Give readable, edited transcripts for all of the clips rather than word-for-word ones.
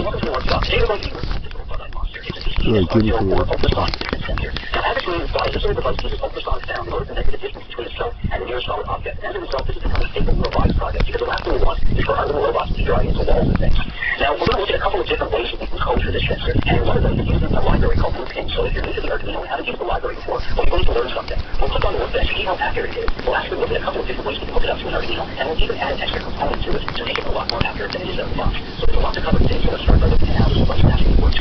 Right, give me Now, forward. average mean size of the device uses ultrasonic sound in order to measure the distance between itself and the nearest solid object. As a result, this has become a staple robotics project because the last thing we want is for our little robots to be driving into walls and things. Now, we're going to look at a couple of different ways that we can code for this sensor, and one of them is using a library called Bluepin. So if you're new to the Arduino and haven't used the library before, well, you're going to learn something. We'll click on the workbench, see how accurate it is. We'll actually look at a couple of different ways we can hook it up to an Arduino, and we'll even add an extra component to it to make it a lot more accurate than it is out of the box. So there's a lot to cover today, so let's start by looking at how this device actually works.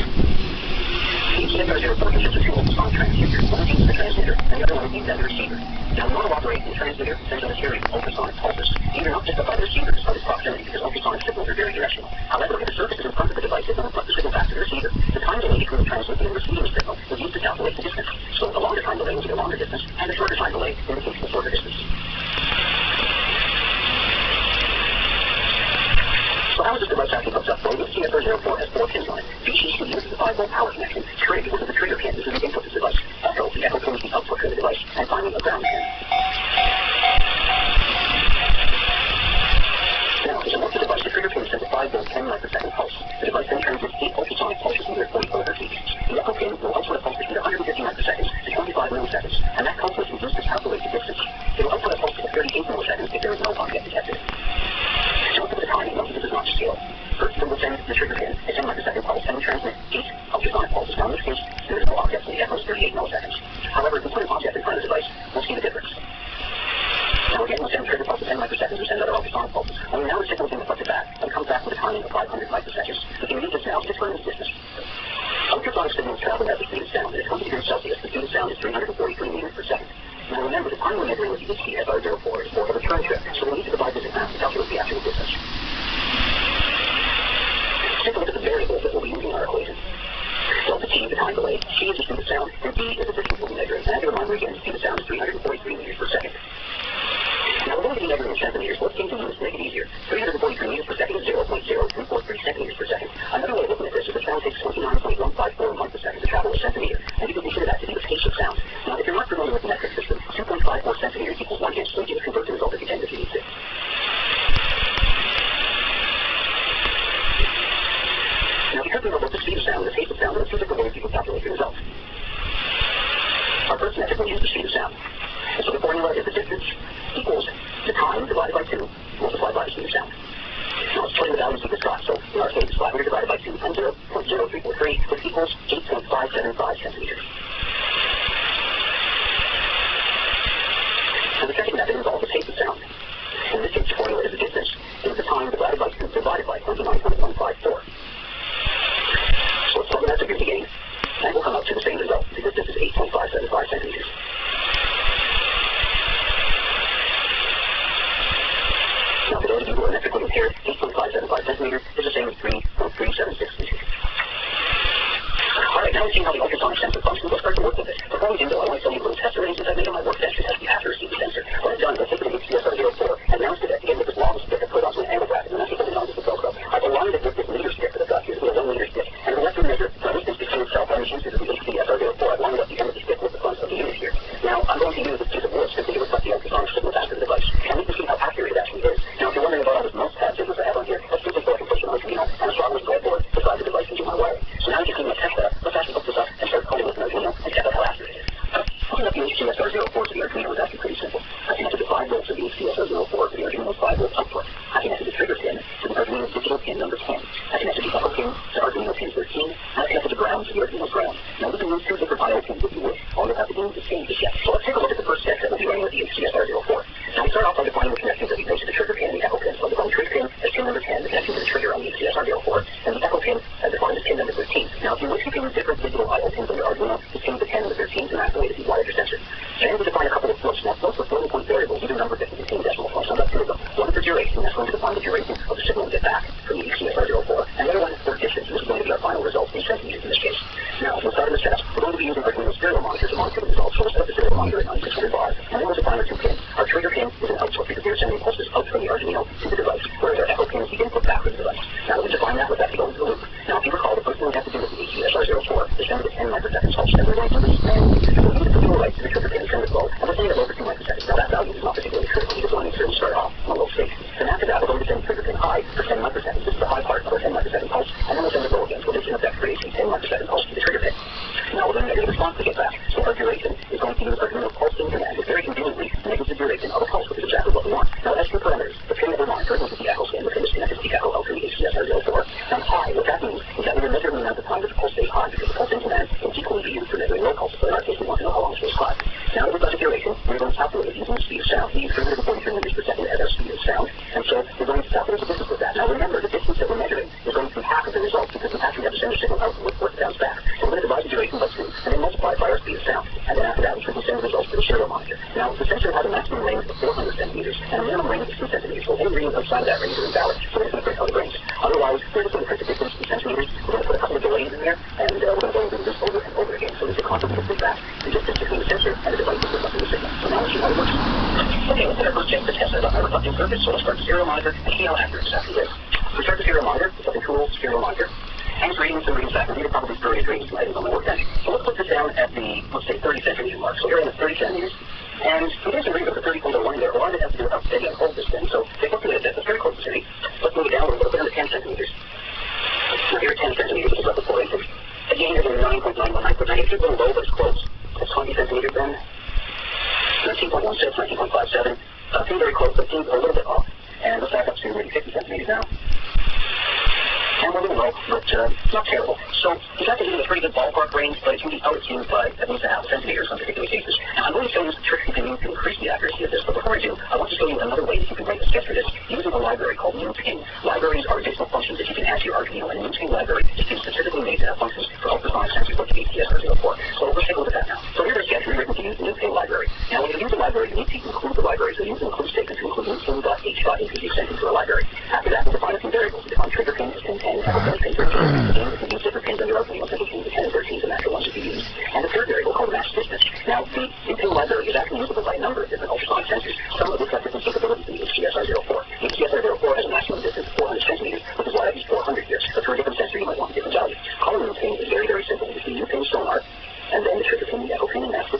The CSR04 consists of two ultrasonic transducers. One is the transmitter, and the other one is the receiver. Now, in order to operate the transmitter sends out a series of ultrasonic pulses. These are not just by the receiver, despite its proximity, because ultrasonic signals are very directional. However, if the surface is in front of the device, it will reflect the signal back to the receiver. The time delay between the transmitting and receiving the signal is used to calculate the distance. So the longer time delay will be the longer distance, and the shorter time delay indicates the shorter distance. So how is this device actually hooked up? Well, this CSR04 has 4 pins on it. VCC uses the 5-volt power connection. Trigger uses the trigger pin. This is the input to the device. Echo, the echo pin is the output for the device. And finally, a ground pin. Now, as I look at the device, the trigger pin sends a 5-volt 10 microsecond pulse. The device then transmits 8 ultrasonic pulses in their 40 kHz each. The echo pin will output a pulse between 150 microseconds to 25 milliseconds. And that pulse is used to calculate the distance. It will output a pulse to 38 milliseconds if there is no object detected. So look at the timing. Notice this is not to scale. First, we will send the trigger pin a 10 microsecond pulse and transmit 8 ultrasonic pulses. Now, in this case, there is no object, so the echo is 38 milliseconds. However, if we put an object in front of the device, we'll see the difference. Now, again, we'll send the trigger pulse at 10 microseconds, we'll send other ultrasonic pulses. Only now the signal is being reflected back, and comes back with a timing of 500 microseconds. We can read this now 6 minutes distance. Ultrasonic signals travel at the speed of sound. At 20 degrees Celsius, the speed of sound is 343 meters per second. Now, remember, the time we're measuring with the CSR04 is for a return trip, so we need to divide this in half to calculate the actual distance. Take a look at the variables that we'll be using in our equation. Delta T, the time delay, C is the speed of sound, and D is the distance we'll be measuring. And as a reminder again, the speed of sound is 343 meters per second. Now, we're going to be measuring in centimeters. Let's change the units to make it easier. 343 meters per second is 0.0343 centimeters per second. Another way of looking at this is the sound takes 29.154 microseconds to travel a centimeter, and you can consider that to be the pace of sound. Now, if you're not familiar with the metric system, 2.54 centimeters equals 1 inch, so you just convert the result if you can if you need to. Now, because we know both the speed of sound and the pace of sound, there are 2 different ways you can calculate the result. Our first metric will use the speed of sound. And so the formula is the distance equals the time divided by 2 multiplied by the speed of sound. Now, let's play the values we just got. So, in our case, 500 divided by 2 times 0.0343, which equals 8.575 centimeters. And the second method involves the pace of sound. In this case, the formula is the distance is the time divided by 2 divided by 29.154. So let's plug that figure beginning, and we'll come up to the same result. The distance is 8.575 centimeters. Now, for those of you who are metrically impaired, 8.575 centimeters is the same as 3.376 meters. Alright, now we've seen how the ultrasonic sensor functions. Let's start to work with it. Before we do, though, I want to tell you a little test arrangements I've made on my workbench to test the accuracy of the sensor. What I've done is I've taken the CSR04 and mounted it again with this long stick I put onto an angle bracket, and that's because it on with the Velcro. I've aligned it with this meter stick that I've got here, with a 1 meter stick, and I've left to measure the distance between itself and the uses of the CSR04. I've lined up the end of the stick with the front of the unit here. Now, I'm going to use this piece of wood simply to reflect the ultrasonic signal back to the device, and we can see how accurate it actually is. Now, if you're wondering about all this mouse pad signals I have on here, that's simply so I can push an Arduino and a throttle breadboard beside the device and do my wiring. So now you can see my test setup. Let's actually hook this up and start coding with an Arduino and check out how accurate it is. Hooking up the CSR04 to the Arduino is actually pretty simple. I connected the 5 volts of the CSR04 to the Arduino's 5 volt output. I connected the trigger pin to the Arduino's digital pin number 10. I connected the echo pin to Arduino pin 13. And I connected the ground to the Arduino's ground. Now we can use 2 different IO pins if you wish. All you have to do is change the step. So let's take a look at the first step that we'll be running with the CSR04. Now we start off by defining the connections that we made to the trigger pin and the echo pin. So I'll define the trigger pin as pin number 10, the connection to the trigger on the CSR04, and the echo pin as defined as pin number 13. Now if you wish, you can use different digital IO pins on your Arduino to change the 10 and the 13 to match the way that you wired your sensor. And we define a couple of floats. Now floats with floating point variables, either number 50 to 16 decimal points. I've got 2 of them. One for duration, that's going to define the duration of the signal we get back from the CSR04, and the other one for distance. This is going to be our final result in centimeters in this case. Now, we'll start in the setup. We're going to be using Arduino's serial monitor to monitor the results. So we'll set up the serial monitor at 9600 bars, and then we'll define our 2 pins. Our trigger pin is an output because we're sending pulses out from the Arduino to the device, whereas our echo pin is the input back to the device. Now, we define that with that to go into the loop. Now, if you recall, the first thing we have to do with the CSR04 is send the 10 microsecond pulse, and we're going to do because the pattern has to send a signal out with what bounce back. So we're going to divide the duration by 2, and then multiply by our speed of sound. And then after that, we can send results to the stereo monitor. Now, the sensor has a maximum range of 400 centimeters, and a minimum range of 2 centimeters. So any readings outside of that range are invalid. So we're just going to print out the range. Otherwise, we're just going to print the difference in centimeters. We're going to put a couple of delays in there, and we're going to go and do this over and over again. So there's a constant feedback. The distance between the sensor and the device is reflecting the signal. So now let's see how it works. Okay, let's hit our first check to test our reflecting surface. So let's start the stereo monitor and see how accurate it's actually is. We start the stereo monitor. It's a cool stereo monitor. And it's reading some readings back. These are probably spurious readings from items on my workbench. So let's put this down at the, let's say, 30 centimeter mark. So here I'm at 30 centimeters. And we get some readings up to 30.01 there. A lot of it has to do with how steady I hold this thing. So take a look at it. That's very close to city. Let's move it down a little bit. Put it down to 10 centimeters. So here at 10 centimeters, which is roughly 4 inches. Again, here's a 9.919. It's a little low, but it's close. That's 20 centimeters then. 19.16, 19.57. Seems very close, but it seems a little bit off. And let's back up to maybe 50 centimeters now. And we're a little low, but it's not terrible. So you have to give it a pretty good ballpark range, but it can be out-tuned by at least a half a centimeter in some particular cases. Now, I'm going to show you some tricks you can use to increase the accuracy of this, but before I do, I want to show you another way that you can write a sketch for this using a library called NewPing. Libraries are additional functions that you can add to your Arduino, and NewPing library is specifically made to have functions for ultrasonic sensors like the ATS-R04. So let's take a look at that now. So here's a sketch rewritten to use the NewPing library. Now, when you use a library, you need to include the library, so you need to include statements to include NewPing.h.include sent into a library. After that, we define a few variables. We define trigger pin as pin 10, and pin 13. Again, we can use different pins on your Arduino, so we can use 10 and 13 the natural ones that you use. And the third variable called match distance. Now, the NewPing library is actually usable by a number of different ultrasonic sensors. Some of which have different capabilities than the ATS-R04. The ATS-R04 has a maximum distance of 400 centimeters, which is why I use 400 here. But for a different sensor, you might want a different value. Calling NewPing is very, very simple. It's the NewPing sonar, and then the trigger pin, the echo pin, and match